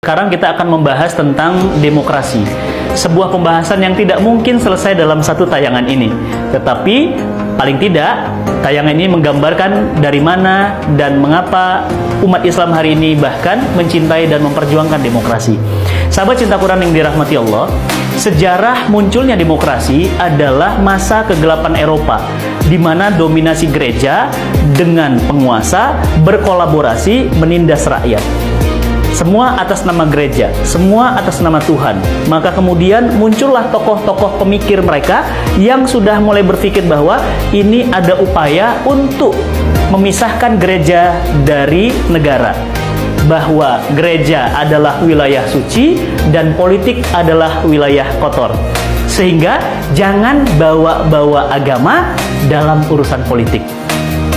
Sekarang kita akan membahas tentang demokrasi. Sebuah pembahasan yang tidak mungkin selesai dalam satu tayangan ini. Tetapi paling tidak tayangan ini menggambarkan dari mana dan mengapa umat Islam hari ini bahkan mencintai dan memperjuangkan demokrasi. Sahabat cinta Quran yang dirahmati Allah, sejarah munculnya demokrasi adalah masa kegelapan Eropa, di mana dominasi gereja dengan penguasa berkolaborasi menindas rakyat. Semua atas nama gereja, semua atas nama Tuhan. Maka kemudian muncullah tokoh-tokoh pemikir mereka yang sudah mulai berpikir bahwa ini ada upaya untuk memisahkan gereja dari negara, bahwa gereja adalah wilayah suci dan politik adalah wilayah kotor. Sehingga jangan bawa-bawa agama dalam urusan politik.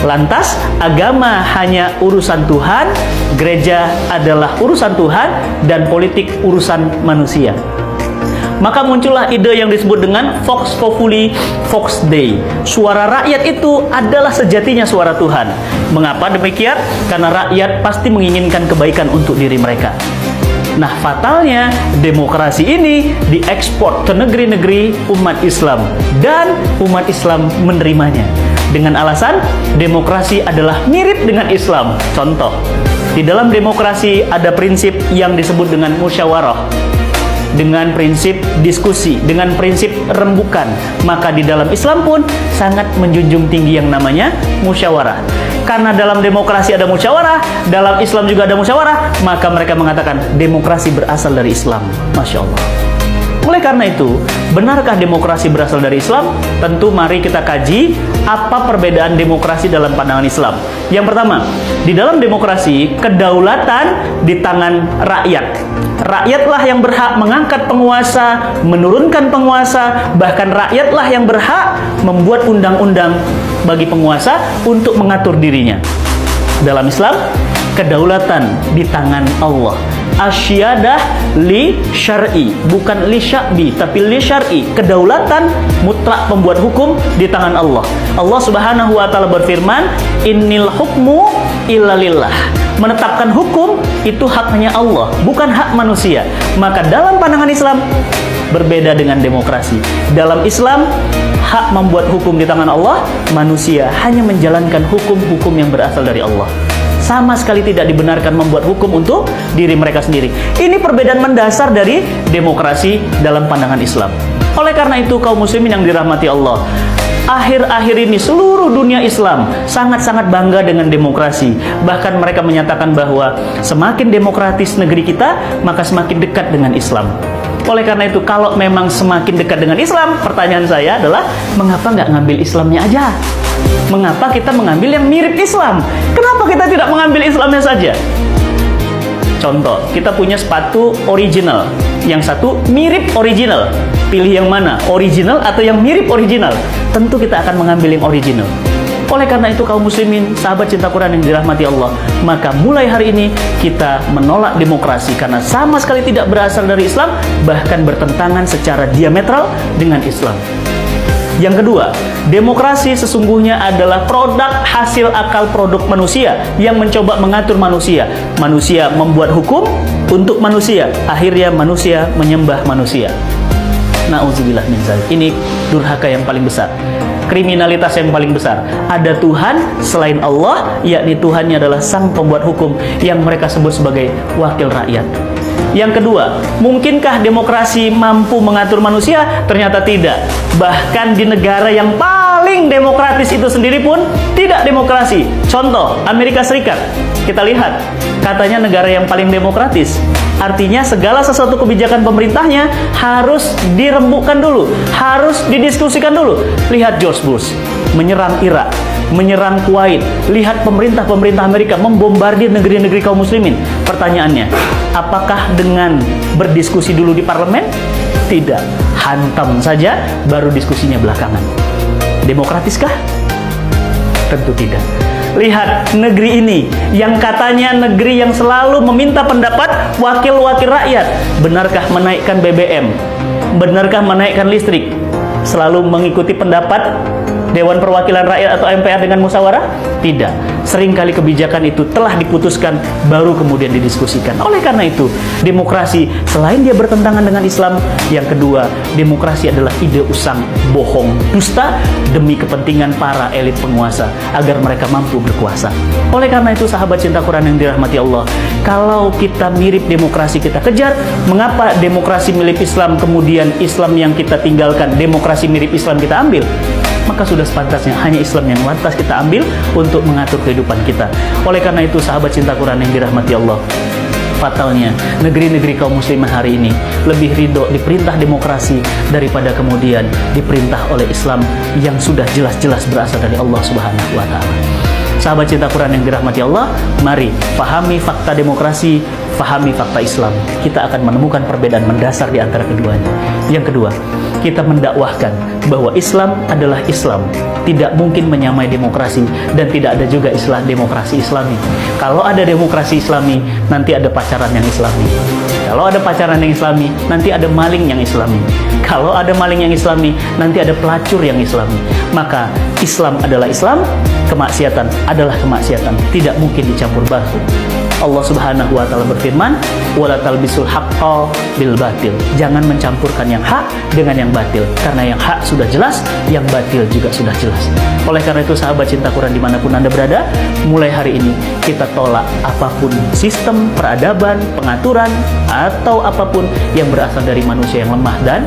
Lantas, agama hanya urusan Tuhan, gereja adalah urusan Tuhan, dan politik urusan manusia. Maka muncullah ide yang disebut dengan Vox Populi, Vox Dei. Suara rakyat itu adalah sejatinya suara Tuhan. Mengapa demikian? Karena rakyat pasti menginginkan kebaikan untuk diri mereka. Nah, fatalnya demokrasi ini diekspor ke negeri-negeri umat Islam, dan umat Islam menerimanya dengan alasan demokrasi adalah mirip dengan Islam. Contoh, di dalam demokrasi ada prinsip yang disebut dengan musyawarah, dengan prinsip diskusi, dengan prinsip rembukan. Maka di dalam Islam pun sangat menjunjung tinggi yang namanya musyawarah. Karena dalam demokrasi ada musyawarah, dalam Islam juga ada musyawarah, maka mereka mengatakan demokrasi berasal dari Islam. Masya Allah. Oleh karena itu, benarkah demokrasi berasal dari Islam? Tentu mari kita kaji apa perbedaan demokrasi dalam pandangan Islam. Yang pertama, di dalam demokrasi, kedaulatan di tangan rakyat. Rakyatlah yang berhak mengangkat penguasa, menurunkan penguasa, bahkan rakyatlah yang berhak membuat undang-undang bagi penguasa untuk mengatur dirinya. Dalam Islam, kedaulatan di tangan Allah. Asyadah li syar'i, bukan li sya'bi, tapi li syar'i. Kedaulatan mutlak pembuat hukum di tangan Allah. Allah Subhanahu wa taala berfirman, "Innil hukmu illa lillah." Menetapkan hukum itu haknya Allah, bukan hak manusia. Maka dalam pandangan Islam berbeda dengan demokrasi. Dalam Islam, hak membuat hukum di tangan Allah, manusia hanya menjalankan hukum-hukum yang berasal dari Allah. Sama sekali tidak dibenarkan membuat hukum untuk diri mereka sendiri. Ini perbedaan mendasar dari demokrasi dalam pandangan Islam. Oleh karena itu, kaum muslimin yang dirahmati Allah, akhir-akhir ini seluruh dunia Islam sangat-sangat bangga dengan demokrasi. Bahkan mereka menyatakan bahwa semakin demokratis negeri kita, maka semakin dekat dengan Islam. Oleh karena itu, kalau memang semakin dekat dengan Islam, pertanyaan saya adalah, mengapa nggak ngambil Islamnya aja? Mengapa kita mengambil yang mirip Islam? Kenapa kita tidak mengambil Islamnya saja? Contoh, kita punya sepatu original, yang satu mirip original. Pilih yang mana? Original atau yang mirip original? Tentu kita akan mengambil yang original. Oleh karena itu, kaum muslimin, sahabat cinta Quran yang dirahmati Allah, maka mulai hari ini kita menolak demokrasi karena sama sekali tidak berasal dari Islam, bahkan bertentangan secara diametral dengan Islam. Yang kedua, demokrasi sesungguhnya adalah produk hasil akal produk manusia yang mencoba mengatur manusia. Manusia membuat hukum untuk manusia, akhirnya manusia menyembah manusia. Na'udzubillah min dzalik. Ini durhaka yang paling besar, kriminalitas yang paling besar. Ada Tuhan selain Allah, yakni Tuhannya adalah sang pembuat hukum yang mereka sebut sebagai wakil rakyat. Yang kedua, mungkinkah demokrasi mampu mengatur manusia? Ternyata tidak. Bahkan di negara yang paling demokratis itu sendiri pun tidak demokrasi. Contoh, Amerika Serikat. Kita lihat, katanya negara yang paling demokratis. Artinya segala sesuatu kebijakan pemerintahnya harus dirembukkan dulu, harus didiskusikan dulu. Lihat George Bush menyerang Irak, menyerang Kuwait. Lihat pemerintah-pemerintah Amerika membombardir negeri-negeri kaum muslimin. Pertanyaannya, apakah dengan berdiskusi dulu di parlemen? Tidak. Hantam saja, baru diskusinya belakangan. Demokratiskah? Tentu tidak. Lihat negeri ini yang katanya negeri yang selalu meminta pendapat wakil-wakil rakyat. Benarkah menaikkan BBM? Benarkah menaikkan listrik? Selalu mengikuti pendapat Dewan Perwakilan Rakyat atau MPR dengan musyawarah? Tidak. Seringkali kebijakan itu telah diputuskan baru kemudian didiskusikan. Oleh karena itu, demokrasi selain dia bertentangan dengan Islam, yang kedua, demokrasi adalah ide usang, bohong, dusta demi kepentingan para elit penguasa agar mereka mampu berkuasa. Oleh karena itu, sahabat cinta Quran yang dirahmati Allah, kalau kita mirip demokrasi kita kejar, mengapa demokrasi milik Islam kemudian Islam yang kita tinggalkan, demokrasi mirip Islam kita ambil? Maka sudah sepantasnya hanya Islam yang lantas kita ambil untuk mengatur kehidupan kita. Oleh karena itu, sahabat cinta Quran yang dirahmati Allah, fatalnya negeri-negeri kaum muslimin hari ini lebih ridho diperintah demokrasi daripada kemudian diperintah oleh Islam yang sudah jelas-jelas berasal dari Allah Subhanahu wa Ta'ala. Sahabat cinta Quran yang dirahmati Allah, mari pahami fakta demokrasi, pahami fakta Islam. Kita akan menemukan perbedaan mendasar di antara keduanya. Yang kedua, kita mendakwahkan bahwa Islam adalah Islam, tidak mungkin menyamai demokrasi, dan tidak ada juga istilah demokrasi Islami. Kalau ada demokrasi Islami, nanti ada pacaran yang Islami. Kalau ada pacaran yang Islami, nanti ada maling yang Islami. Kalau ada maling yang Islami, nanti ada pelacur yang Islami. Maka Islam adalah Islam, kemaksiatan adalah kemaksiatan, tidak mungkin dicampur baur. Allah Subhanahu wa Ta'ala berfirman, wala talbisul haqqa bil batil. Jangan mencampurkan yang hak dengan yang batil, karena yang hak sudah jelas, yang batil juga sudah jelas. Oleh karena itu, sahabat cinta Quran dimanapun Anda berada, mulai hari ini kita tolak apapun sistem peradaban, pengaturan, atau apapun yang berasal dari manusia yang lemah dan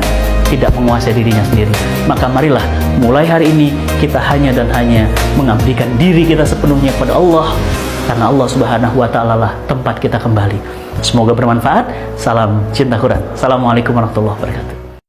tidak menguasai dirinya sendiri. Maka marilah mulai hari ini kita hanya dan hanya mengabdikan diri kita sepenuhnya kepada Allah, karena Allah Subhanahu wa Ta'ala lah tempat kita kembali. Semoga bermanfaat. Salam cinta Quran. Assalamualaikum warahmatullahi wabarakatuh.